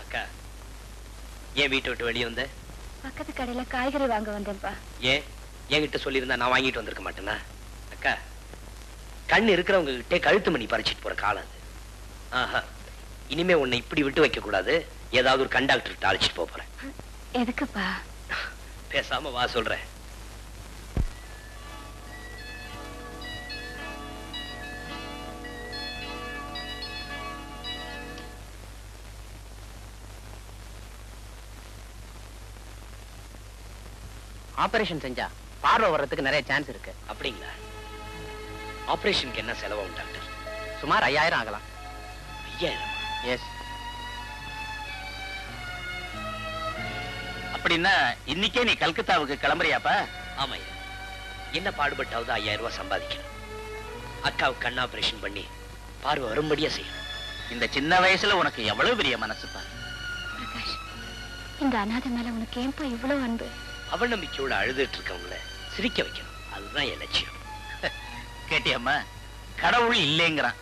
அக்கா, ஏன் வீட்டை விட்டு வெளியே வந்த? பக்கத்து கடையில காய்கறி வாங்க வந்தேன்ப்பா. ஏன் என்கிட்ட சொல்லியிருந்தா நான் வாங்கிட்டு வந்திருக்க மாட்டேனா? அக்கா, கண் இருக்கிறவங்க கிட்டே கழுத்து மணி பறிச்சிட்டு போற காலம் அது. ஆஹா, இனிமே உன்னை இப்படி விட்டு வைக்க கூடாது. ஏதாவது ஒரு கண்டாக்டர் அழைச்சிட்டு போறேன். எதுக்குப்பா? பேசாம வா சொல்றேன். ஆபரேஷன் செஞ்சா பார்வை வர்றதுக்கு நிறைய சான்ஸ் இருக்கு. அப்படிங்களா? ஆபரேஷனுக்கு என்ன செலவாகும் டாக்டர்? சுமார் 5000 ஆகலாம். 5000? எஸ். அப்படின்னா இன்னைக்கே நீ கல்கத்தாவுக்கு கிளம்புறியாப்பா? ஆமாய்யா, என்ன பாடுபட்டாவது 5000 ரூபாய் சம்பாதிக்கணும். அக்காவுக்கு கண் ஆபரேஷன் பண்ணி பார்வை வரும்படியா செய்யணும். இந்த சின்ன வயசுல உனக்கு எவ்வளவு பெரிய மனசுப்பா. பிரகாஷ், இந்த அநாதை மேல உனக்கு ஏன்பா இவ்வளவு அன்பு? அவநம்பிக்கையோட அழுதுட்டு இருக்கவங்கள சிரிக்க வைக்கணும், அதுதான் என் லட்சியம். கேட்டியம்மா, கடவுள் இல்லைங்கிறான்.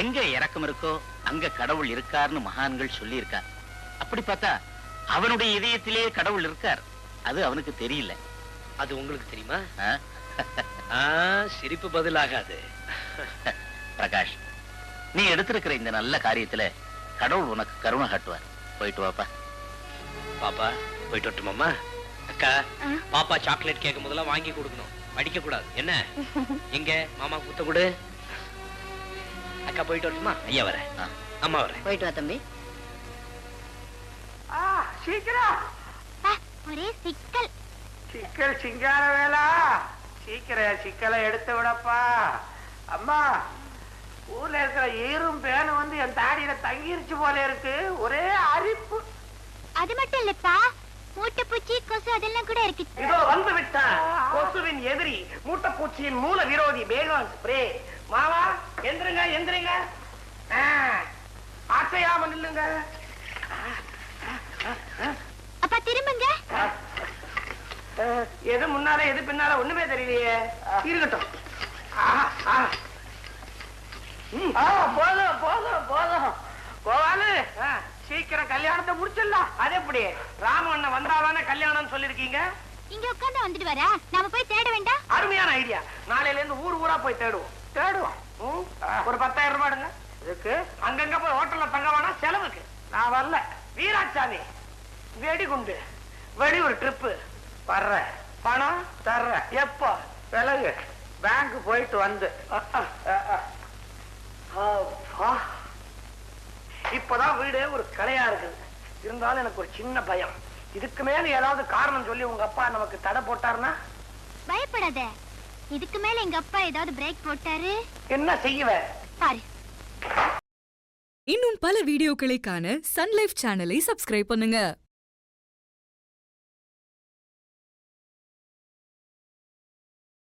எங்க இறக்கம் இருக்கோ அங்க கடவுள் இருக்காருன்னு மகான்கள் சொல்லி இருக்கார். அப்படி பார்த்தா அவனுடைய இதயத்திலே கடவுள் இருக்கார். அது அவனுக்கு தெரியல. அது உங்களுக்கு தெரியுமா? சிரிப்பு பதிலாகாது. பிரகாஷ், நீ எடுத்திருக்கிற இந்த நல்ல காரியத்துல கடவுள் உனக்கு கருணை காட்டுவார். போயிட்டு வாப்பா. பாப்பா போயிட்டு வரட்டுமாம்மா? அக்கா, பாப்பா சாக்லேட் கேட்கும் போதெல்லாம் வாங்கி கொடுக்கணும், அடிக்க கூடாது. என்ன? எங்க மாமா குத்த கொடு. அக்கா போயிட்டு வரட்டுமா? ஐயா வரேன். அம்மா வரேன். போயிட்டு வா தம்பி. சீக்கிரம். ஒரே சிக்கல். சிக்கல் சிங்கார வேலா, சீக்கிரம் சிக்கலை எடுத்து விடப்பா. அம்மா, ஊர்ல இருக்கிற ஈரும் பேனும் வந்து என் தாடியில தங்கிருச்சு போல இருக்கு. ஒரே அரிப்பு. அது மட்டும் இல்லப்பா, மூட்டைப்பூச்சி, கொசு அதெல்லாம் கூட இருக்கு. இதோ வந்து விட்டான் கொசுவின் எதிரி, மூட்டைப்பூச்சியின் மூல விரோதி பேகான் ஸ்ப்ரே. மாமா எந்திருங்க எந்திருங்க, ஆசையாம நில்லுங்க. அப்பா திரும்புங்க. எது முன்னால எது பின்னால ஒண்ணுமே தெரியலையே. இருக்கட்டும். போதும் போதும் போதும். கோவாலு, சீக்கிரம் கல்யாணத்தை முடிச்சிடலாம். அது எப்படி? ராமண்ண வந்தாதானே கல்யாணம் சொல்லிருக்கீங்க. இங்க உட்கார்ந்து வந்துட்டு வரா, நாம போய் தேட வேண்டாம்? அருமையான ஐடியா. நாளையில இருந்து ஊர் ஊரா போய் தேடுவோம். ஒரு 10,000 ரூபாய் எடுங்க. இதுக்கு அங்கங்க போய் ஹோட்டல்ல தங்க வேணாம், செலவுக்கு நான் வரல. வீராசாமி, வெடிகுண்டு வெடி ஒரு ட்ரிப்பு வர்ற, பணம் தர்ற. எப்போ? விலகு. பேங்க் போயிட்டு வந்து. இப்பதான் வீடு ஒரு கலையா இருக்குது. இருந்தாலும் எனக்கு ஒரு சின்ன பயம். இதுக்கு மேல ஏதாவது காரணம் சொல்லி உங்க அப்பா நமக்கு தடை போட்டாருன்னா? பயப்படாத, இதுக்கு மேல எங்க அப்பா ஏதாவது பிரேக் போட்டாரு என்ன செய்வேன் பாரு. இன்னும் பல வீடியோக்களை காண சன் லைஃப் சேனலை சப்ஸ்கிரைப் பண்ணுங்க.